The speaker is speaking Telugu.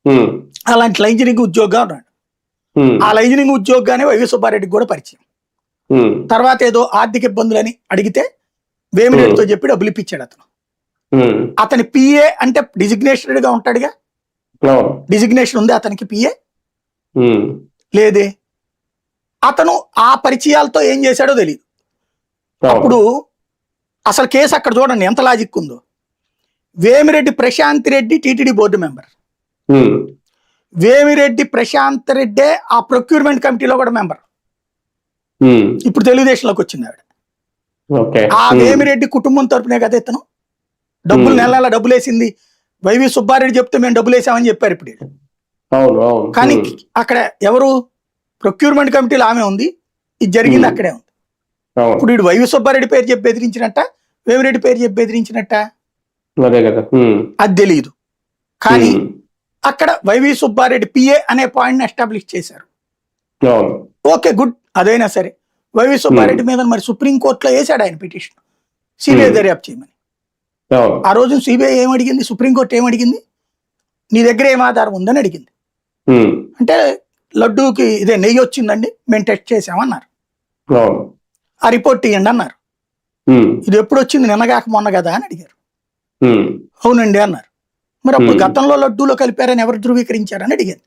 ఉమ్, అలాంటి లైజనింగ్ ఉద్యోగంగా ఉన్నాడు. ఉమ్, ఆ లైజనింగ్ ఉద్యోగానే వైవి సుబ్బారెడ్డికి కూడా పరిచయం. ఉమ్, తర్వాత ఏదో ఆర్థిక ఇబ్బందులని అడిగితే వేమిరెడ్డితో చెప్పి డబ్బులు ఇప్పించాడు అతను. ఉమ్, అతని పిఏ అంటే డిజిగ్నేషనెడ్ గా ఉంటాడుగా, అవును. డిజిగ్నేషన్ ఉంది అతనికి పిఏ ఉమ్, లేదే. అతను ఆ పరిచయాలతో ఏం చేశాడో తెలియదు. అవును. అప్పుడు అసలు కేసు అక్కడ చూడండి ఎంత లాజిక్ ఉందో. Vemireddy Prashanth Reddy TTD board member, ఉమ్, వేమిరెడ్డి ప్రశాంత్ రెడ్డే ఆ ప్రొక్యూర్మెంట్ కమిటీలో కూడా మెంబర్. ఉమ్, ఇప్పుడు తెలుగుదేశంలోకి వచ్చింది ఆవిడ. ఓకే. ఆ ఉమ్, వేమిరెడ్డి కుటుంబం తరపునే కదా ఇతను డబ్బులు నెల నెల డబ్బులు వేసింది. వైవి సుబ్బారెడ్డి చెప్తే మేము డబ్బులు వేసామని చెప్పారు ఇప్పుడు వీళ్ళు. అవును, అవును. కానీ ఉమ్, అక్కడ ఎవరు ప్రొక్యూర్మెంట్ కమిటీలో ఆమె ఉంది, ఇది జరిగింది అక్కడే ఉంది. అవును. ఇప్పుడు వీడు వైవి సుబ్బారెడ్డి పేరు చెప్పి బెదిరించినట్ట, వేమిరెడ్డి పేరు చెప్పి బెదిరించినట్ట అదే కదా. ఉమ్, అది తెలియదు. కానీ ఉమ్, అక్కడ వైవి సుబ్బారెడ్డి పిఏ అనే పాయింట్ ని ఎస్టాబ్లిష్ చేశారు. అవును. ఓకే గుడ్, అదైనా సరే వైవి సుబ్బారెడ్డి మీద మరి సుప్రీంకోర్టులో వేశాడు ఆయన పిటిషన్ సిబిఐ దర్యాప్తు చేయమని. అవును. ఆ రోజు సిబిఐ ఏమడిగింది, సుప్రీంకోర్టు ఏమడిగింది, నీ దగ్గర ఏం ఆధారం ఉందని అడిగింది. ఉమ్, అంటే లడ్డూకి ఇదే నెయ్యి వచ్చిందండి మేము టెస్ట్ చేసామన్నారు. అవును. ఆ రిపోర్ట్ ఇవ్వండి అన్నారు. ఉమ్, ఇది ఎప్పుడు వచ్చింది, నిన్నగాక మొన్న కదా అని అడిగారు. ఉమ్, అవునండి అన్నారు. మరి అప్పుడు గతంలో లడ్డూలో కలిపారని ఎవరు ధృవీకరించారని అడిగారు.